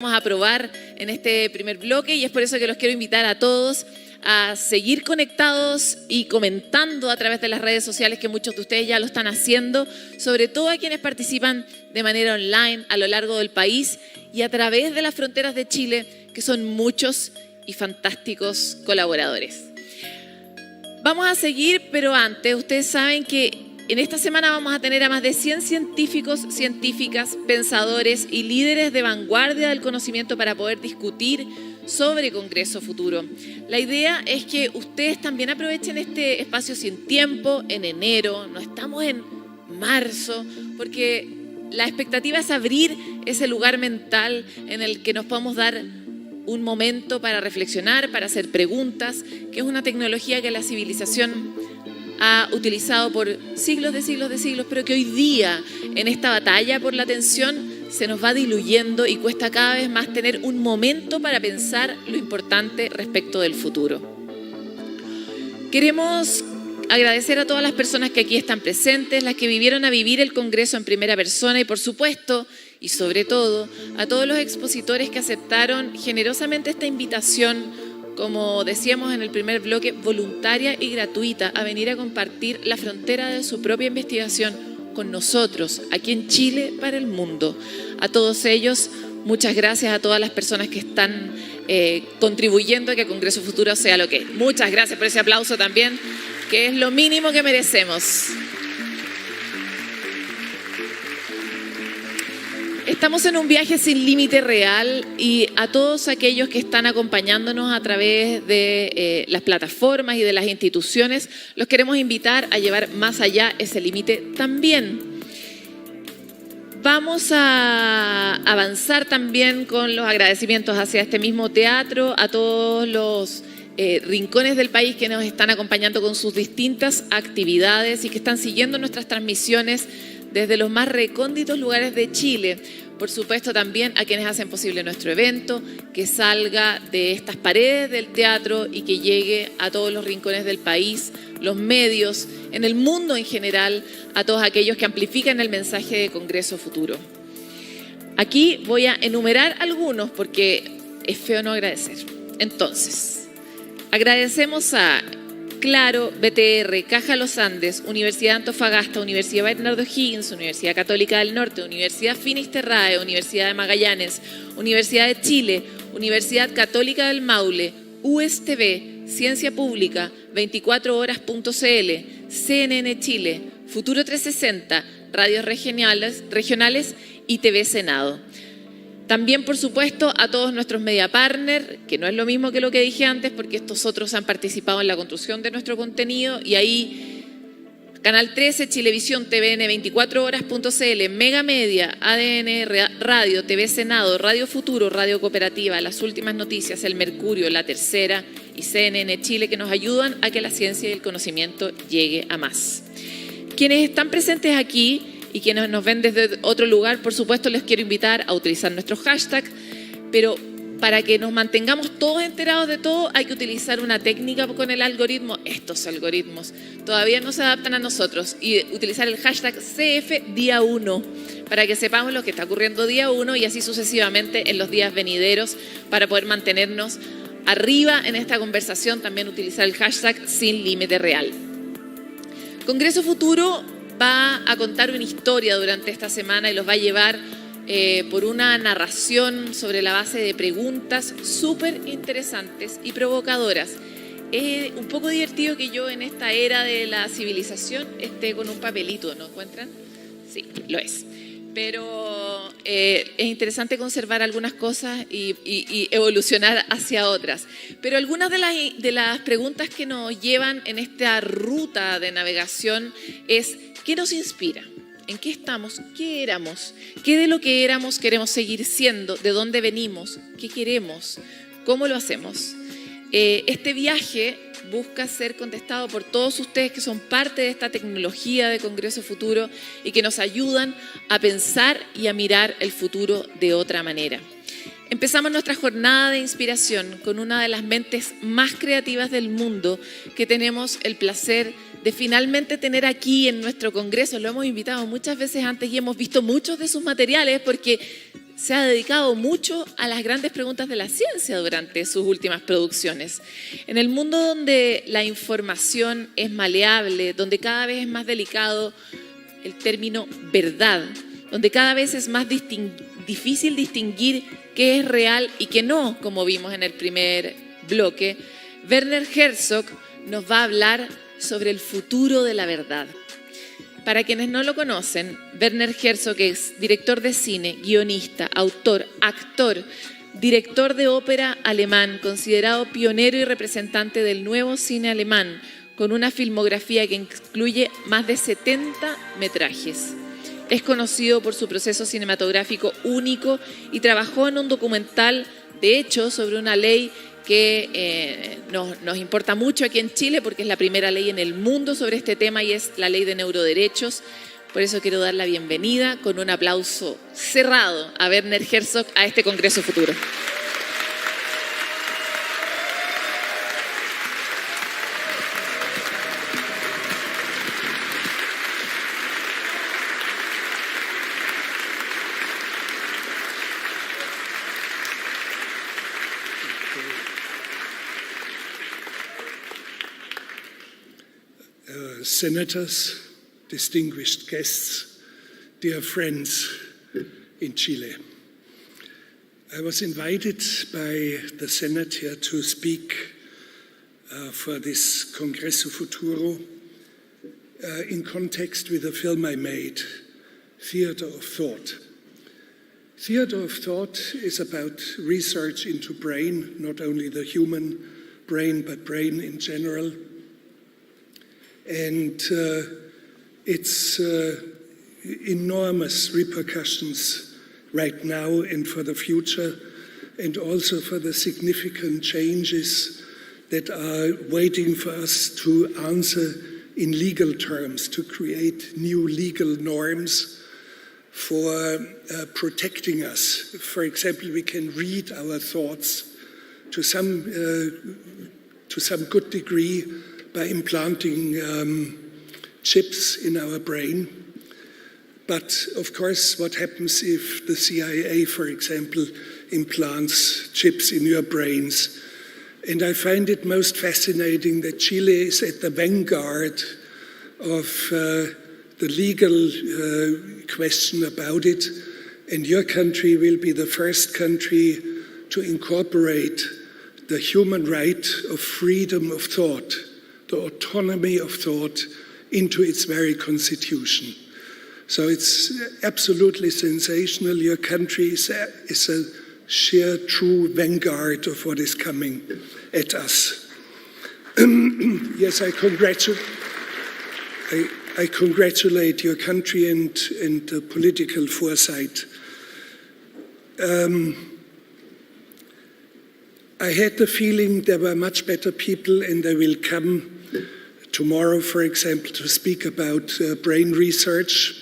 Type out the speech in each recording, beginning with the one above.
Vamos a aprobar en este primer bloque y es por eso que los quiero invitar a todos a seguir conectados y comentando a través de las redes sociales, que muchos de ustedes ya lo están haciendo, sobre todo a quienes participan de manera online a lo largo del país y a través de las fronteras de Chile, que son muchos y fantásticos colaboradores. Vamos a seguir, pero antes, ustedes saben que en esta semana vamos a tener a más de 100 científicos, científicas, pensadores y líderes de vanguardia del conocimiento para poder discutir sobre Congreso Futuro. La idea es que ustedes también aprovechen este espacio sin tiempo en enero, no estamos en marzo, porque la expectativa es abrir ese lugar mental en el que nos podamos dar un momento para reflexionar, para hacer preguntas, que es una tecnología que la civilización ha utilizado por siglos de siglos, pero que hoy día en esta batalla por la atención se nos va diluyendo y cuesta cada vez más tener un momento para pensar lo importante respecto del futuro. Queremos agradecer a todas las personas que aquí están presentes, las que vivieron a vivir el Congreso en primera persona y por supuesto y sobre todo a todos los expositores que aceptaron generosamente esta invitación, como decíamos en el primer bloque, voluntaria y gratuita, a venir a compartir la frontera de su propia investigación con nosotros, aquí en Chile, para el mundo. A todos ellos, muchas gracias a todas las personas que están contribuyendo a que Congreso Futuro sea lo que es. Muchas gracias por ese aplauso también, que es lo mínimo que merecemos. Estamos en un viaje sin límite real y a todos aquellos que están acompañándonos a través de las plataformas y de las instituciones, los queremos invitar a llevar más allá ese límite también. Vamos a avanzar también con los agradecimientos hacia este mismo teatro, a todos los rincones del país que nos están acompañando con sus distintas actividades y que están siguiendo nuestras transmisiones desde los más recónditos lugares de Chile. Por supuesto también a quienes hacen posible nuestro evento, que salga de estas paredes del teatro y que llegue a todos los rincones del país, los medios, en el mundo en general, a todos aquellos que amplifican el mensaje de Congreso Futuro. Aquí voy a enumerar algunos porque es feo no agradecer. Entonces, agradecemos a Claro, BTR, Caja Los Andes, Universidad de Antofagasta, Universidad Bernardo Higgins, Universidad Católica del Norte, Universidad Finisterrae, Universidad de Magallanes, Universidad de Chile, Universidad Católica del Maule, USTV, Ciencia Pública, 24horas.cl, CNN Chile, Futuro 360, Radios Regionales y TV Senado. También, por supuesto, a todos nuestros media partners, que no es lo mismo que lo que dije antes, porque estos otros han participado en la construcción de nuestro contenido, y ahí Canal 13, Chilevisión, TVN, 24horas.cl, Mega Media, ADN Radio, TV Senado, Radio Futuro, Radio Cooperativa, Las Últimas Noticias, El Mercurio, La Tercera y CNN Chile, que nos ayudan a que la ciencia y el conocimiento llegue a más. Quienes están presentes aquí y quienes nos ven desde otro lugar, por supuesto, les quiero invitar a utilizar nuestro hashtag, pero para que nos mantengamos todos enterados de todo, hay que utilizar una técnica con el algoritmo. Estos algoritmos todavía no se adaptan a nosotros, y utilizar el hashtag CF día 1 para que sepamos lo que está ocurriendo día 1 y así sucesivamente en los días venideros para poder mantenernos arriba en esta conversación. También utilizar el hashtag sin límite real. Congreso Futuro va a contar una historia durante esta semana y los va a llevar por una narración sobre la base de preguntas súper interesantes y provocadoras. Es un poco divertido que yo en esta era de la civilización esté con un papelito, ¿no encuentran? Sí, lo es. Pero es interesante conservar algunas cosas y evolucionar hacia otras. Pero algunas de las preguntas que nos llevan en esta ruta de navegación es: ¿qué nos inspira? ¿En qué estamos? ¿Qué éramos? ¿Qué de lo que éramos queremos seguir siendo? ¿De dónde venimos? ¿Qué queremos? ¿Cómo lo hacemos? Este viaje busca ser contestado por todos ustedes que son parte de esta tecnología de Congreso Futuro y que nos ayudan a pensar y a mirar el futuro de otra manera. Empezamos nuestra jornada de inspiración con una de las mentes más creativas del mundo que tenemos el placer de finalmente tener aquí en nuestro Congreso. Lo hemos invitado muchas veces antes y hemos visto muchos de sus materiales porque se ha dedicado mucho a las grandes preguntas de la ciencia durante sus últimas producciones. En el mundo donde la información es maleable, donde cada vez es más delicado el término verdad, donde cada vez es más difícil distinguir qué es real y qué no, como vimos en el primer bloque, Werner Herzog nos va a hablar sobre el futuro de la verdad. Para quienes no lo conocen, Werner Herzog es director de cine, guionista, autor, actor, director de ópera alemán, considerado pionero y representante del nuevo cine alemán, con una filmografía que incluye más de 70 metrajes. Es conocido por su proceso cinematográfico único y trabajó en un documental, de hecho, sobre una ley que nos importa mucho aquí en Chile porque es la primera ley en el mundo sobre este tema y es la ley de neuroderechos. Por eso quiero dar la bienvenida con un aplauso cerrado a Werner Herzog a este Congreso Futuro. Senators, distinguished guests, dear friends in Chile. I was invited by the Senate here to speak for this Congreso Futuro in context with a film I made, Theater of Thought. Theater of Thought is about research into brain, not only the human brain, but brain in general. And its enormous repercussions right now and for the future, and also for the significant changes that are waiting for us to answer in legal terms, to create new legal norms for protecting us. For example, we can read our thoughts to some good degree by implanting chips in our brain. But of course, what happens if the CIA, for example, implants chips in your brains? And I find it most fascinating that Chile is at the vanguard of the legal question about it. And your country will be the first country to incorporate the human right of freedom of thought, the autonomy of thought, into its very constitution. So it's absolutely sensational. Your country is a sheer true vanguard of what is coming at us. Yes, I congratulate your country and the political foresight. I had the feeling there were much better people, and they will come tomorrow, for example, to speak about brain research.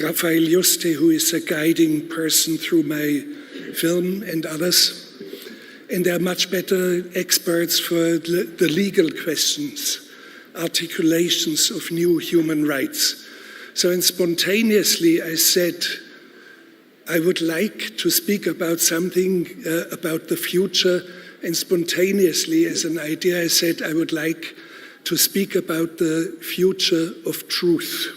Raphael Juste, who is a guiding person through my film, and others. And there are much better experts for the legal questions, articulations of new human rights. So, and spontaneously I said, I would like to speak about something about the future, and spontaneously, as an idea, I said I would like to speak about the future of truth.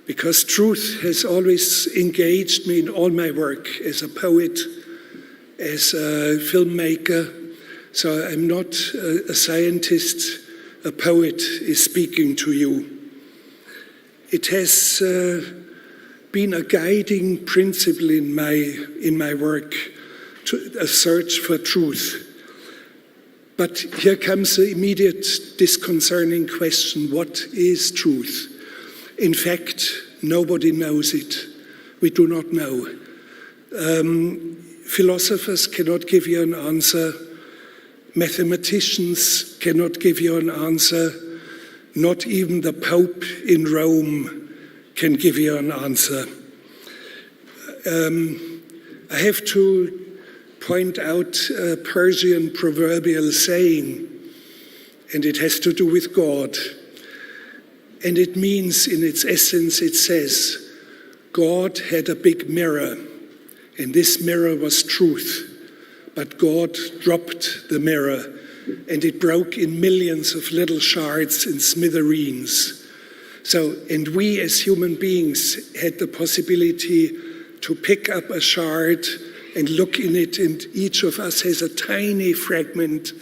Because truth has always engaged me in all my work as a poet, as a filmmaker. So I'm not a scientist, a poet is speaking to you. It has been a guiding principle in my work, a search for truth. But here comes the immediate disconcerting question: what is truth? In fact, nobody knows it. We do not know. Philosophers cannot give you an answer. Mathematicians cannot give you an answer. Not even the Pope in Rome can give you an answer. I have to point out a Persian proverbial saying, and it has to do with God. And it means, in its essence, it says, God had a big mirror and this mirror was truth. But God dropped the mirror, and it broke in millions of little shards and smithereens. And we as human beings had the possibility to pick up a shard and look in it, and each of us has a tiny fragment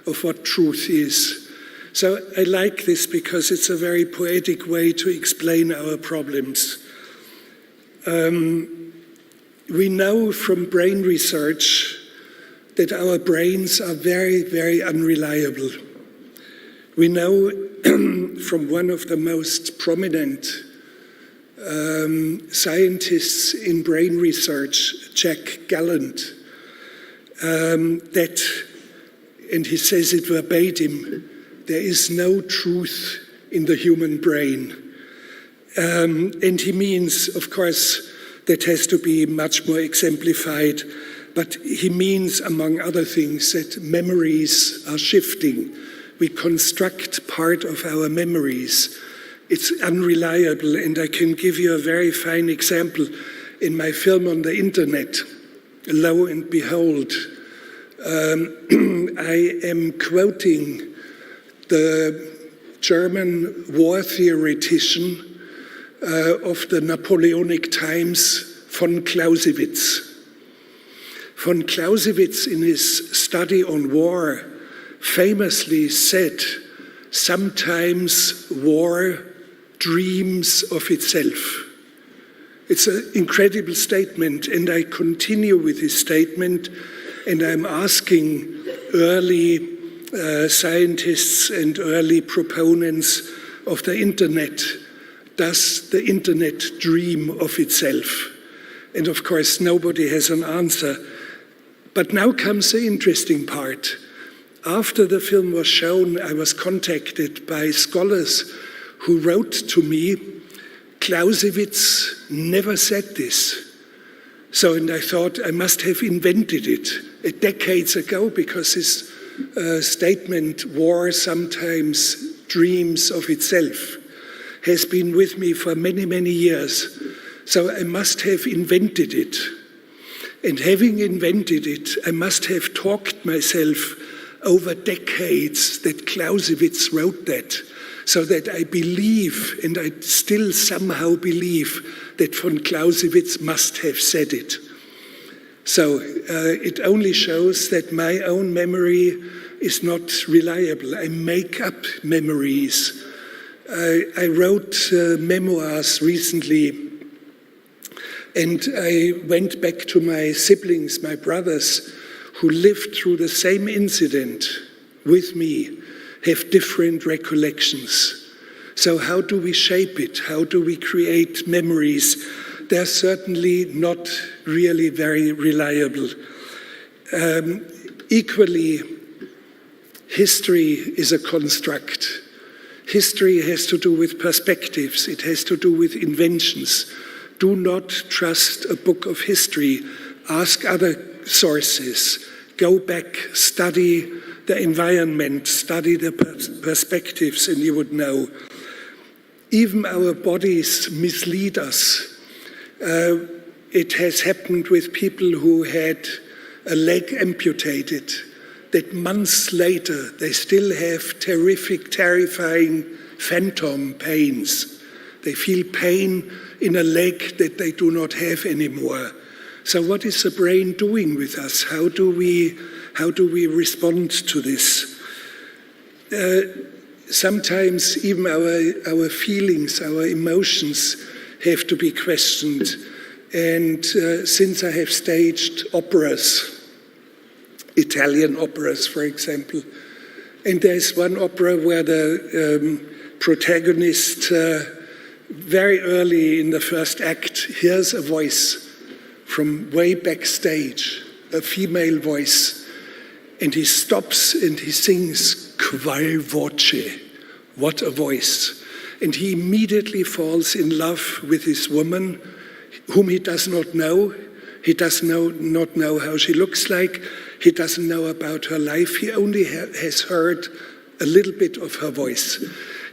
of what truth is. So I like this because it's a very poetic way to explain our problems. We know from brain research that our brains are very, very unreliable. We know from one of the most prominent scientists in brain research, Jack Gallant, that, and he says it verbatim, there is no truth in the human brain. And he means, of course, that has to be much more exemplified, but he means, among other things, that memories are shifting. We construct part of our memories. It's unreliable, and I can give you a very fine example in my film on the internet. Lo and behold, I am quoting the German war theoretician of the Napoleonic times, von Clausewitz. Von Clausewitz, in his study on war, famously said, sometimes war dreams of itself. It's an incredible statement, and I continue with this statement, and I'm asking early scientists and early proponents of the internet, does the internet dream of itself? And of course, nobody has an answer. But now comes the interesting part. After the film was shown, I was contacted by scholars who wrote to me, Clausewitz never said this. And I thought I must have invented it decades ago, because his statement, war sometimes dreams of itself, has been with me for many, many years. So I must have invented it. And having invented it, I must have talked myself over decades that Clausewitz wrote that, so that I believe, and I still somehow believe, that von Clausewitz must have said it. So it only shows that my own memory is not reliable. I make up memories. I wrote memoirs recently, and I went back to my siblings, my brothers, who lived through the same incident with me, have different recollections. So how do we shape it? How do we create memories? They're certainly not really very reliable. Equally, history is a construct. History has to do with perspectives. It has to do with inventions. Do not trust a book of history. Ask other sources. Go back, study the environment, study the perspectives, and you would know. Even our bodies mislead us. It has happened with people who had a leg amputated, that months later they still have terrific, terrifying phantom pains. They feel pain in a leg that they do not have anymore. So what is the brain doing with us? How do we respond to this? Sometimes even our feelings, our emotions have to be questioned. And since I have staged operas, Italian operas, for example, and there's one opera where the protagonist very early in the first act hears a voice from way backstage, a female voice, and he stops and he sings, "Qual voce," what a voice. And he immediately falls in love with this woman whom he does not know. He does not know how she looks like. He doesn't know about her life. He only has heard a little bit of her voice.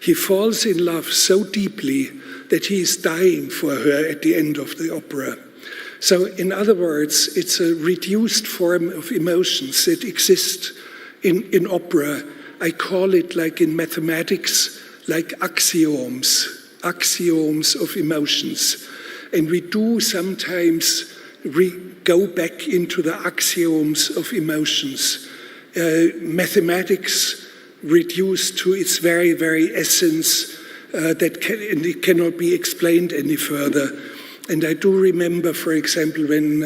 He falls in love so deeply that he is dying for her at the end of the opera. So in other words, it's a reduced form of emotions that exist in opera. I call it, like in mathematics, like axioms of emotions. And we do sometimes go back into the axioms of emotions. Mathematics reduced to its very, very essence, and it cannot be explained any further. And I do remember, for example, when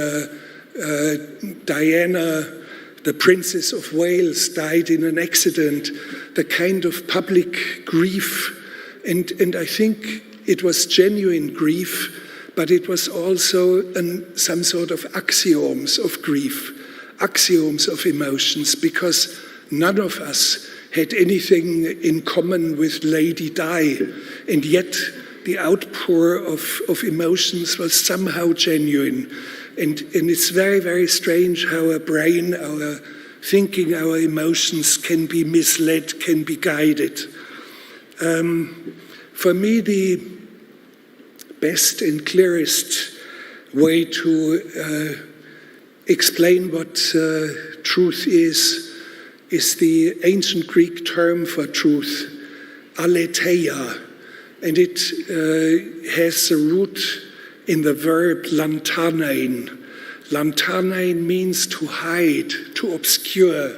Diana, the Princess of Wales, died in an accident, the kind of public grief, and I think it was genuine grief, but it was also some sort of axioms of grief, axioms of emotions, because none of us had anything in common with Lady Di, and yet the outpour of emotions was somehow genuine. And it's very, very strange how our brain, our thinking, our emotions can be misled, can be guided. For me, the best and clearest way to explain what truth is the ancient Greek term for truth, aletheia, and it has a root in the verb lantarnein. Lantarnein means to hide, to obscure,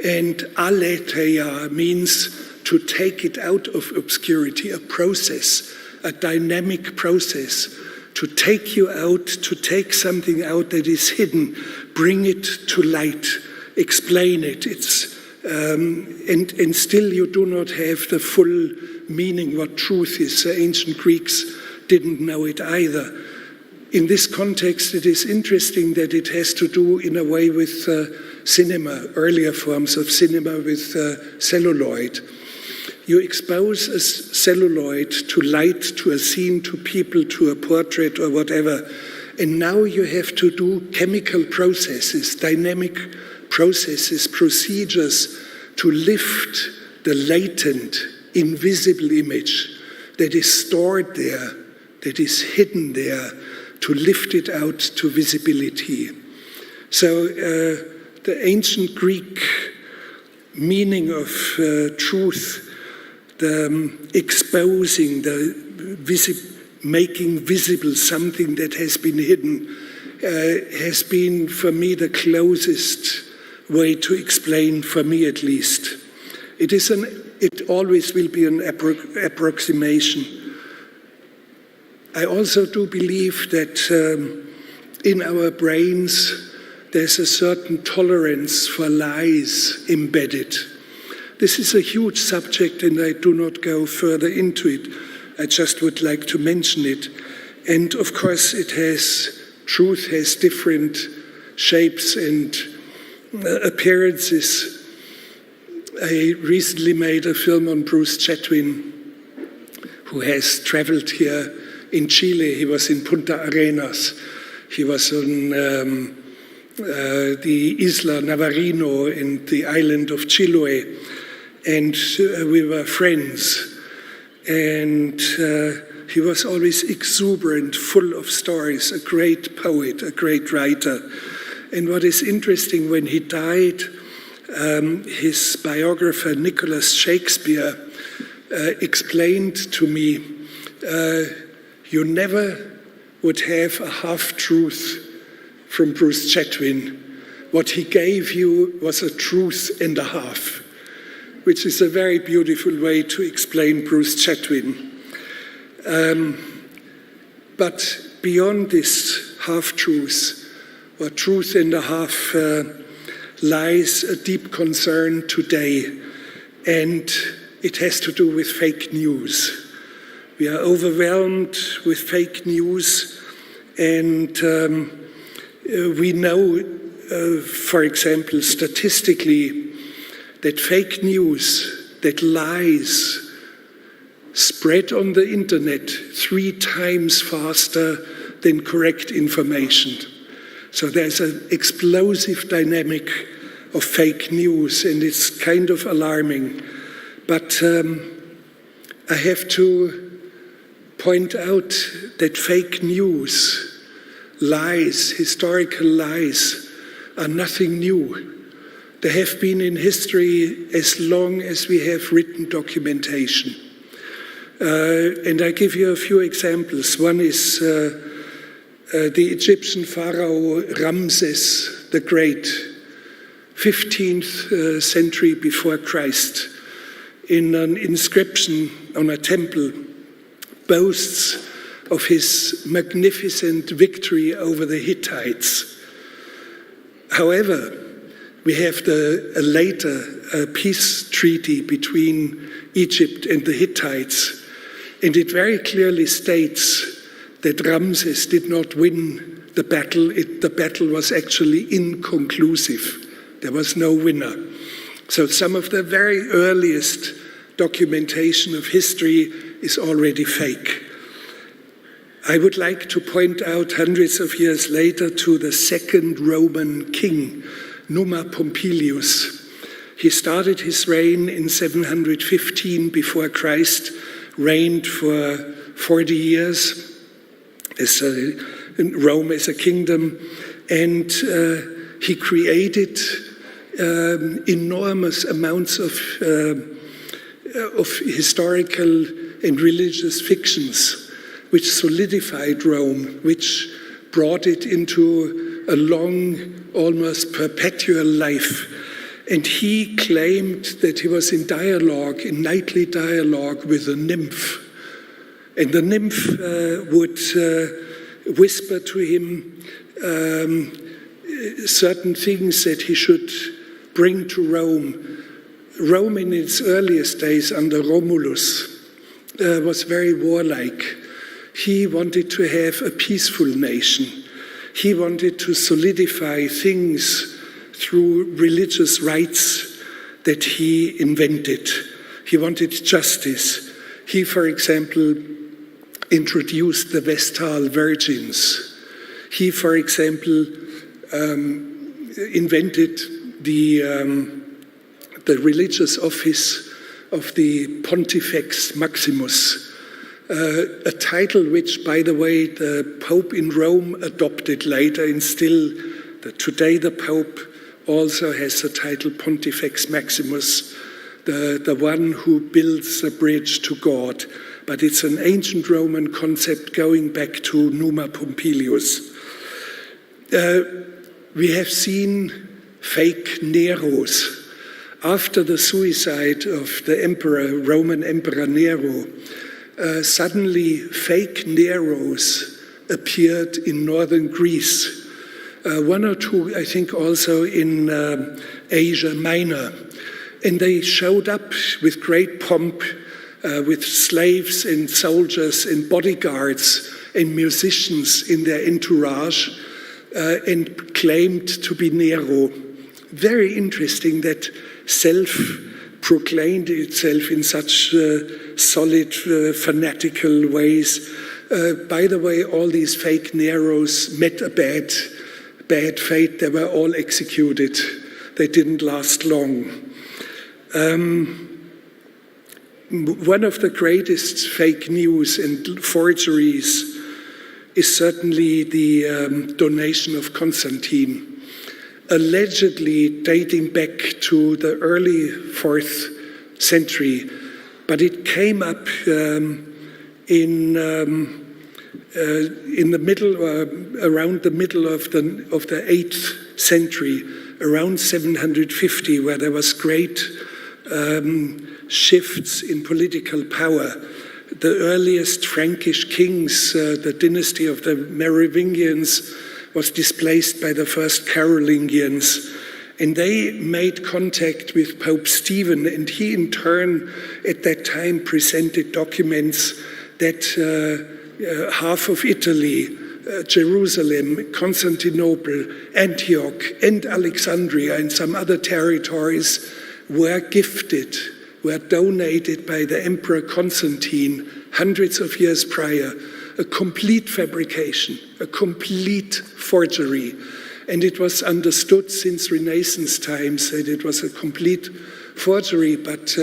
and aletheia means to take it out of obscurity, a process, a dynamic process, to take you out, to take something out that is hidden, bring it to light, explain it. And still you do not have the full meaning what truth is. The ancient Greeks didn't know it either. In this context, it is interesting that it has to do in a way with cinema, earlier forms of cinema with celluloid. You expose a celluloid to light, to a scene, to people, to a portrait or whatever, and now you have to do chemical processes, dynamic processes, procedures to lift the latent, invisible image that is stored there, that is hidden there, to lift it out to visibility. So the ancient Greek meaning of truth, the exposing, making visible something that has been hidden, has been for me the closest way to explain, for me at least. It always will be an approximation. I also do believe that in our brains there's a certain tolerance for lies embedded. This is a huge subject and I do not go further into it. I just would like to mention it. And of course truth has different shapes and appearances. I recently made a film on Bruce Chatwin, who has traveled here in Chile. He was in Punta Arenas. He was on the Isla Navarino and the island of Chiloé. And we were friends. And he was always exuberant, full of stories, a great poet, a great writer. And what is interesting, when he died, his biographer, Nicholas Shakespeare, explained to me, you never would have a half-truth from Bruce Chatwin. What he gave you was a truth and a half, which is a very beautiful way to explain Bruce Chatwin. But beyond this half-truth, or truth and a half, lies a deep concern today, and it has to do with fake news. We are overwhelmed with fake news, and we know, for example, statistically, that fake news, that lies, spread on the internet 3 times faster than correct information. So there's an explosive dynamic of fake news, and it's kind of alarming. But I have to point out that fake news, lies, historical lies, are nothing new. They have been in history as long as we have written documentation. And I give you a few examples. One is the Egyptian pharaoh Ramses the Great, 15th century before Christ, in an inscription on a temple, boasts of his magnificent victory over the Hittites. However, we have a later peace treaty between Egypt and the Hittites, and it very clearly states that Ramses did not win the battle. The battle was actually inconclusive. There was no winner. So some of the very earliest documentation of history is already fake. I would like to point out hundreds of years later to the second Roman king, Numa Pompilius. He started his reign in 715 before Christ, reigned for 40 years in Rome as a kingdom, and he created enormous amounts of historical and religious fictions, which solidified Rome, which brought it into a long, almost perpetual life. And he claimed that he was in dialogue, in nightly dialogue with a nymph. And the nymph would whisper to him certain things that he should bring to Rome. Rome in its earliest days under Romulus was very warlike. He wanted to have a peaceful nation. He wanted to solidify things through religious rites that he invented. He wanted justice. He, for example, introduced the Vestal Virgins. He, for example, invented the religious office of the Pontifex Maximus, a title which, by the way, the Pope in Rome adopted later, and still today the Pope also has the title Pontifex Maximus, the one who builds the bridge to God. But it's an ancient Roman concept going back to Numa Pompilius. We have seen fake Neros. After the suicide of the emperor, Roman Emperor Nero, suddenly fake Neros appeared in northern Greece. One or two, I think, also in Asia Minor. And they showed up with great pomp, with slaves and soldiers and bodyguards and musicians in their entourage, and claimed to be Nero. Very interesting that self-proclaimed itself in such solid, fanatical ways. By the way, all these fake Neros met a bad fate. They were all executed. They didn't last long. One of the greatest fake news and forgeries is certainly the donation of Constantine, allegedly dating back to the early 4th century, but it came up in the middle, around the middle of the 8th century, around 750, where there was great shifts in political power. The earliest Frankish kings, the dynasty of the Merovingians, was displaced by the first Carolingians, and they made contact with Pope Stephen, and he in turn at that time presented documents that half of Italy, Jerusalem, Constantinople, Antioch, and Alexandria, and some other territories were gifted, were donated by the Emperor Constantine hundreds of years prior. A complete fabrication, a complete forgery. And it was understood since Renaissance times that it was a complete forgery, but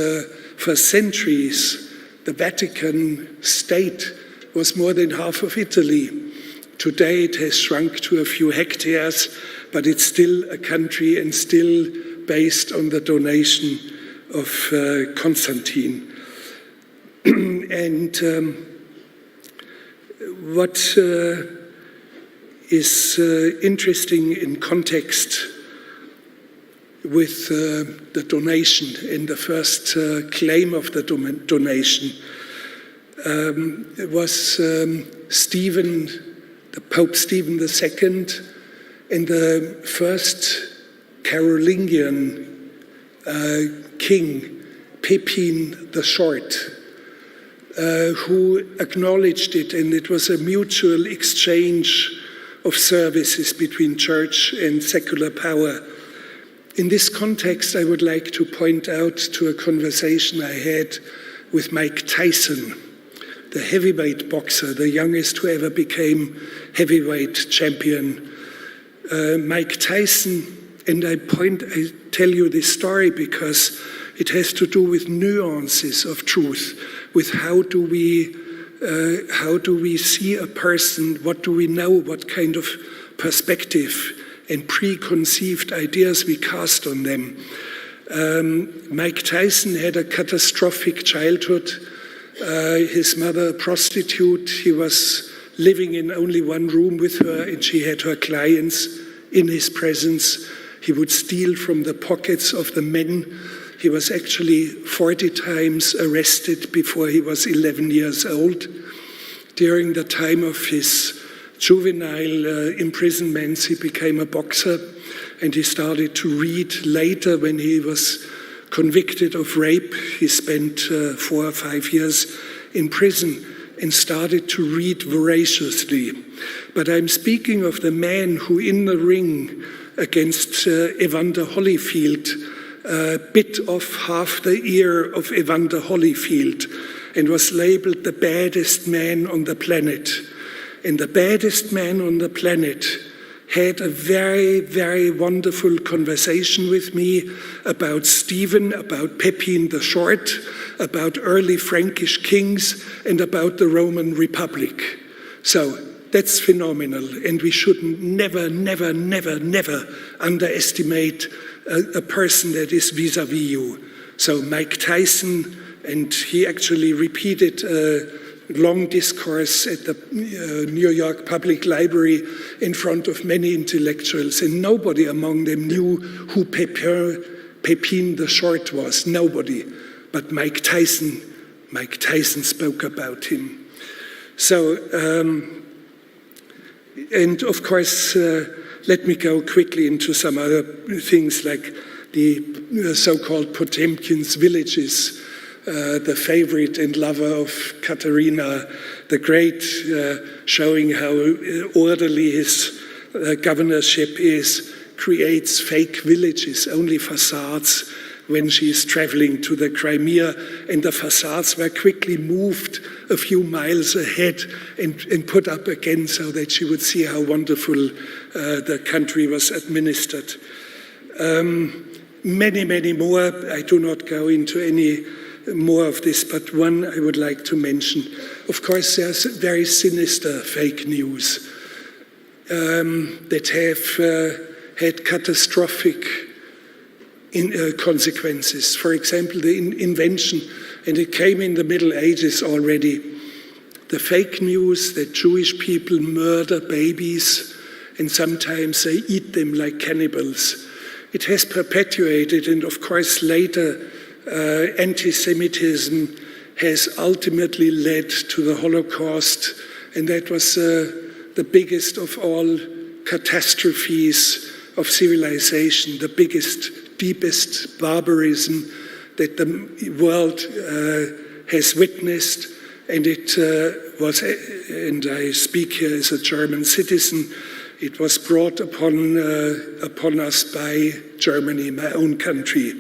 for centuries, the Vatican state was more than half of Italy. Today it has shrunk to a few hectares, but it's still a country and still based on the donation of Constantine. And what is interesting in context with the donation and the first claim of the donation was Stephen, the Pope Stephen II, and the first Carolingian king, Pepin the Short, who acknowledged it, and it was a mutual exchange of services between church and secular power. In this context, I would like to point out to a conversation I had with Mike Tyson, the heavyweight boxer, the youngest who ever became heavyweight champion. Mike Tyson, and I tell you this story because it has to do with nuances of truth, with how do we see a person, what do we know, what kind of perspective and preconceived ideas we cast on them. Mike Tyson had a catastrophic childhood. His mother, a prostitute, he was living in only one room with her, and she had her clients in his presence. He would steal from the pockets of the men. He was actually 40 times arrested before he was 11 years old. During the time of his juvenile imprisonments, he became a boxer, and he started to read. Later, when he was convicted of rape, he spent 4 or 5 years in prison and started to read voraciously. But I'm speaking of the man who, in the ring against Evander Holyfield, bit off half the ear of Evander Holyfield and was labeled the baddest man on the planet. And the baddest man on the planet had a very, very wonderful conversation with me about Stephen, about Pepin the Short, about early Frankish kings, and about the Roman Republic. So that's phenomenal, and we should never underestimate a person that is vis-a-vis you. So Mike Tyson, and he actually repeated long discourse at the New York Public Library in front of many intellectuals, and nobody among them knew who Pepin the Short was. Nobody. But Mike Tyson spoke about him. So, and of course, let me go quickly into some other things like the so-called Potemkin's villages, the favorite and lover of Katerina the Great, showing how orderly his governorship is, creates fake villages, only facades, when she's traveling to the Crimea, and the facades were quickly moved a few miles ahead and put up again so that she would see how wonderful the country was administered. Many more. I do not go into any more of this, but one I would like to mention. Of course, there's very sinister fake news that have had catastrophic consequences. For example, the invention, and it came in the Middle Ages already, the fake news that Jewish people murder babies and sometimes they eat them like cannibals. It has perpetuated, and of course later anti-Semitism has ultimately led to the Holocaust, and that was the biggest of all catastrophes of civilization, the biggest, deepest barbarism that the world has witnessed. And it was, and I speak here as a German citizen, it was brought upon us by Germany, my own country.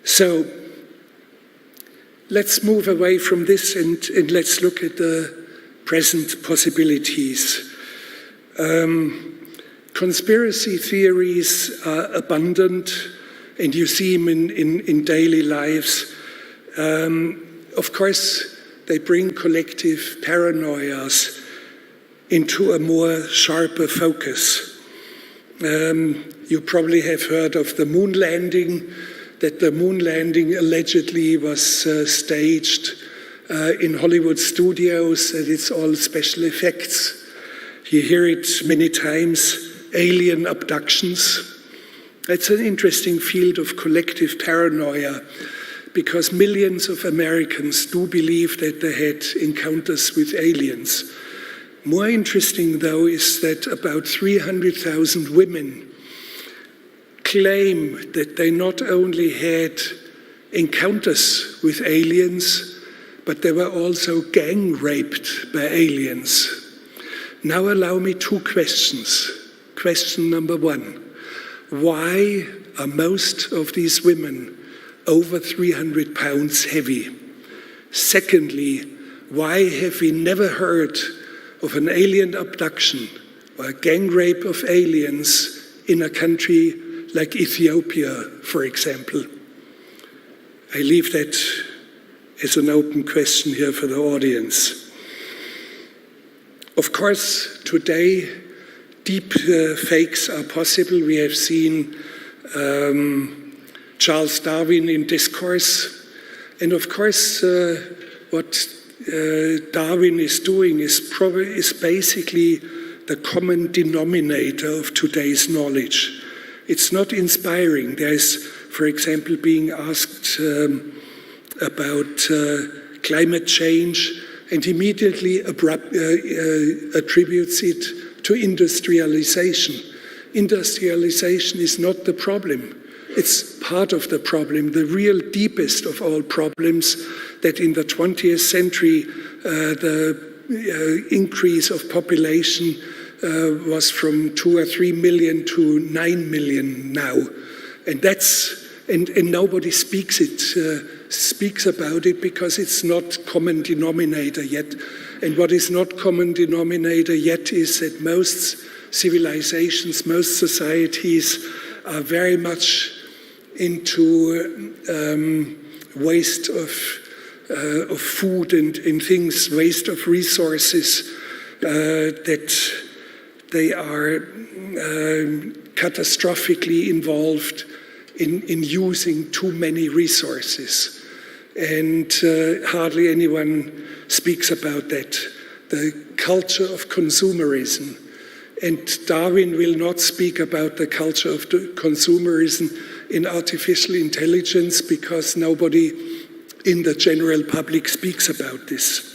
So let's move away from this and let's look at the present possibilities. Conspiracy theories are abundant, and you see them in daily lives. Of course, they bring collective paranoias. into a more sharper focus. You probably have heard of the moon landing, that the moon landing allegedly was staged in Hollywood studios, that it's all special effects. You hear it many times, alien abductions. It's an interesting field of collective paranoia, because millions of Americans do believe that they had encounters with aliens. More interesting, though, is that about 300,000 women claim that they not only had encounters with aliens, but they were also gang raped by aliens. Now allow me two questions. Question number one, why are most of these women over 300 pounds heavy? Secondly, why have we never heard of an alien abduction or a gang rape of aliens in a country like Ethiopia, for example? I leave that as an open question here for the audience. Of course, today, deep fakes are possible. We have seen Charles Darwin in Discourse. And of course, what Darwin is doing is basically the common denominator of today's knowledge. It's not inspiring. There's, for example, being asked about climate change and immediately attributes it to industrialization. Industrialization is not the problem. It's part of the problem, the real deepest of all problems, that in the 20th century the increase of population was from 2 or 3 million to 9 million now. And and nobody speaks about it because it's not common denominator yet. And what is not common denominator yet is that most civilizations, most societies are very much into waste of food and things, waste of resources, that they are catastrophically involved in using too many resources. And hardly anyone speaks about that. The culture of consumerism. And Darwin will not speak about the culture of consumerism in artificial intelligence because nobody in the general public speaks about this.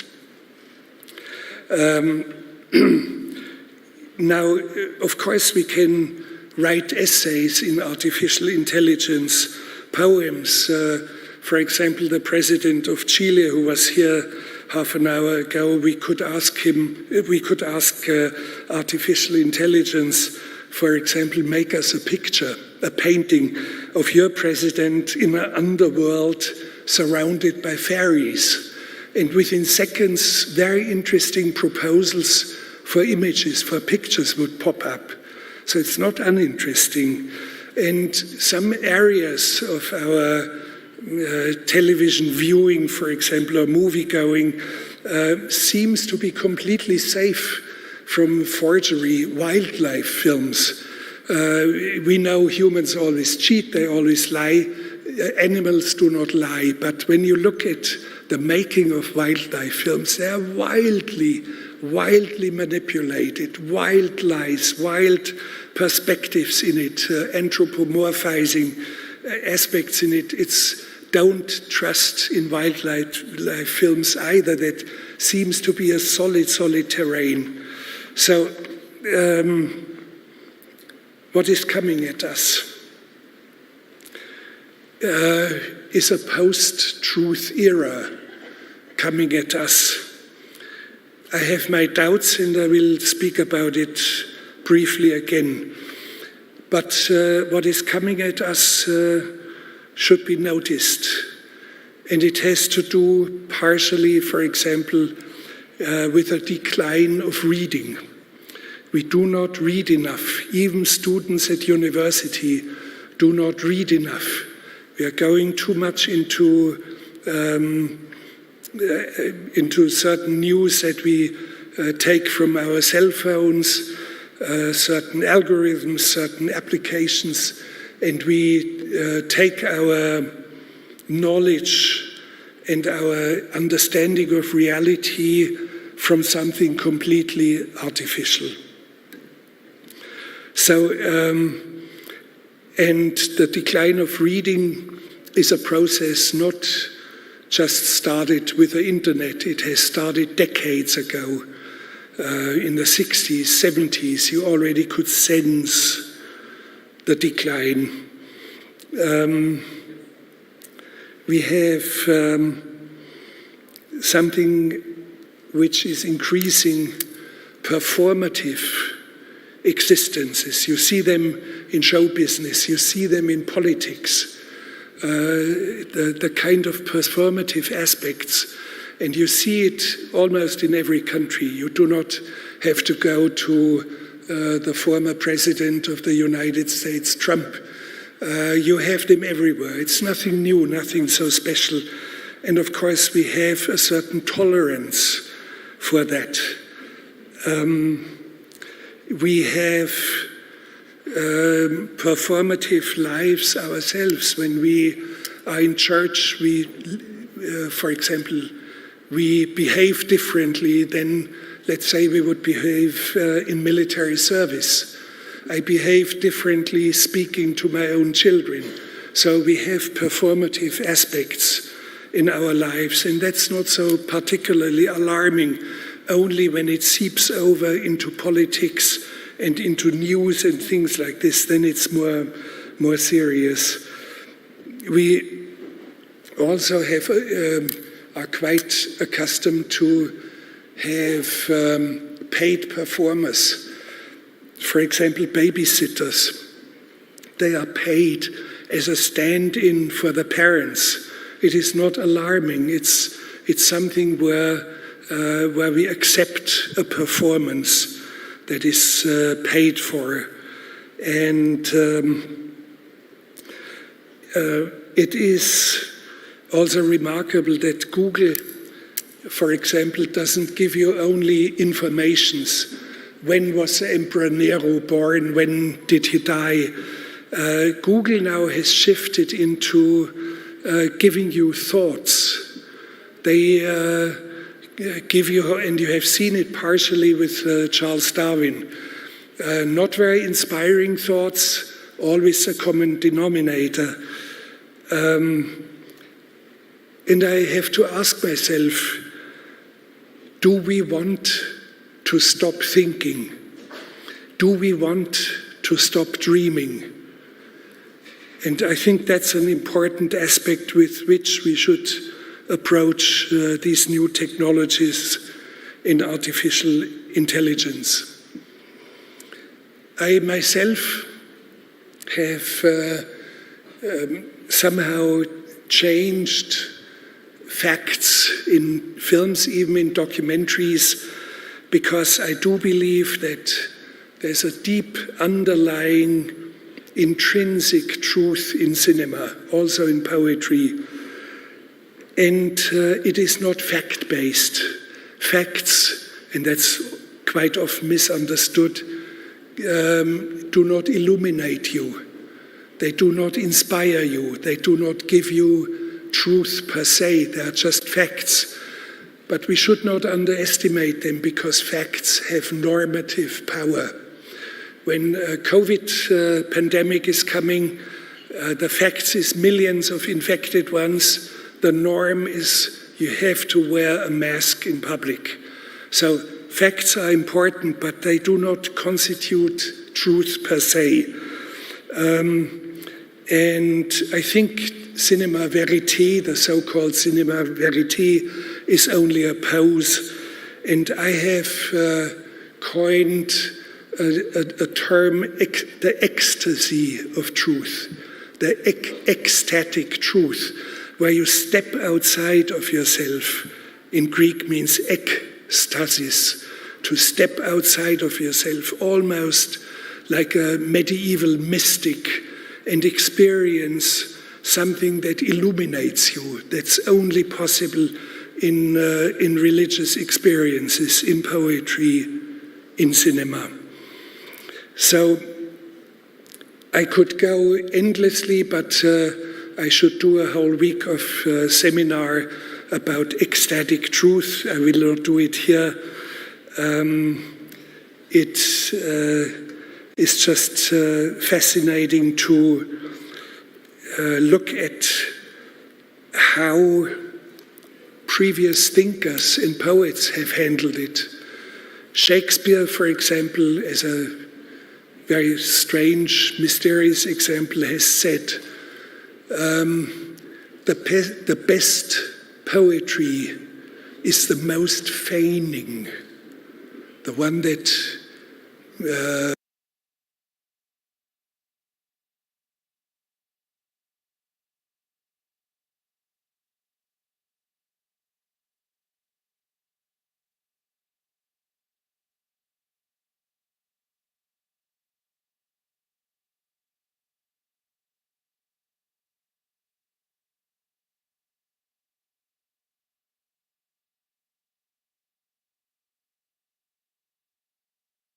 Now, of course, we can write essays in artificial intelligence, poems. For example, the president of Chile, who was here half an hour ago, we could ask artificial intelligence, for example, make us a picture, a painting of your president in an underworld surrounded by fairies. And within seconds, very interesting proposals for images, for pictures would pop up. So it's not uninteresting. And some areas of our television viewing, for example, or movie going, seems to be completely safe from forgery. Wildlife films. We know humans always cheat, they always lie. Animals do not lie. But when you look at the making of wildlife films, they are wildly manipulated, wild lies, wild perspectives in it, anthropomorphizing aspects in it. Don't trust in wildlife films either. That seems to be a solid terrain. So what is coming at us is a post-truth era coming at us. I have my doubts, and I will speak about it briefly again. But what is coming at us should be noticed. And it has to do partially, for example, with a decline of reading. We do not read enough. Even students at university do not read enough. We are going too much into certain news that we take from our cell phones certain algorithms, certain applications, and we take our knowledge and our understanding of reality from something completely artificial. So, and the decline of reading is a process not just started with the internet. It has started decades ago. In the 60s, 70s, you already could sense the decline. We have something which is increasing performative existences. You see them in show business, you see them in politics, the kind of performative aspects, and you see it almost in every country. You do not have to go to the former president of the United States, Trump. You have them everywhere. It's nothing new, nothing so special. And of course, we have a certain tolerance for that. We have performative lives ourselves. When we are in church, we, for example, we behave differently than, let's say, we would behave in military service. I behave differently speaking to my own children. So we have performative aspects in our lives, and that's not so particularly alarming. Only when it seeps over into politics and into news and things like this, then it's more serious. We also have are quite accustomed to have paid performers. For example, babysitters. They are paid as a stand-in for the parents. It is not alarming. It's something where we accept a performance that is paid for. And it is also remarkable that Google, for example, doesn't give you only informations. When was the Emperor Nero born? When did he die? Google now has shifted into giving you thoughts. They give you, and you have seen it partially with Charles Darwin, not very inspiring thoughts, always a common denominator. And I have to ask myself, do we want to stop thinking? Do we want to stop dreaming? And I think that's an important aspect with which we should approach these new technologies in artificial intelligence. I myself have somehow changed facts in films, even in documentaries, because I do believe that there's a deep underlying intrinsic truth in cinema, also in poetry. And it is not fact-based. Facts, and that's quite often misunderstood, do not illuminate you. They do not inspire you. They do not give you truth per se. They are just facts. But we should not underestimate them, because facts have normative power. When COVID pandemic is coming, the facts is millions of infected ones. The norm is you have to wear a mask in public. So facts are important, but they do not constitute truth per se. And I think cinema verite, the so-called cinema verite, is only a pose. And I have coined a term, the ecstasy of truth, the ecstatic truth, where you step outside of yourself. In Greek means ekstasis, to step outside of yourself, almost like a medieval mystic, and experience something that illuminates you, that's only possible in religious experiences, in poetry, in cinema. So I could go endlessly, but I should do a whole week of seminar about ecstatic truth. I will not do it here. It is just fascinating to look at how previous thinkers and poets have handled it. Shakespeare, for example, as a very strange, mysterious example, has said, the best poetry is the most feigning, the one that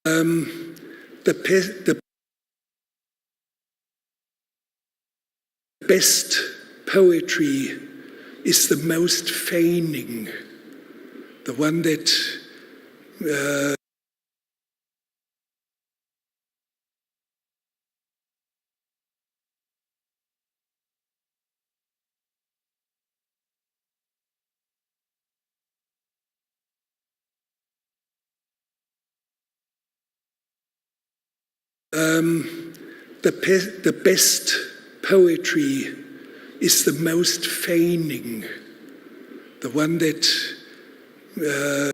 the best poetry is the most feigning, the one that the best poetry is the most feigning, the one that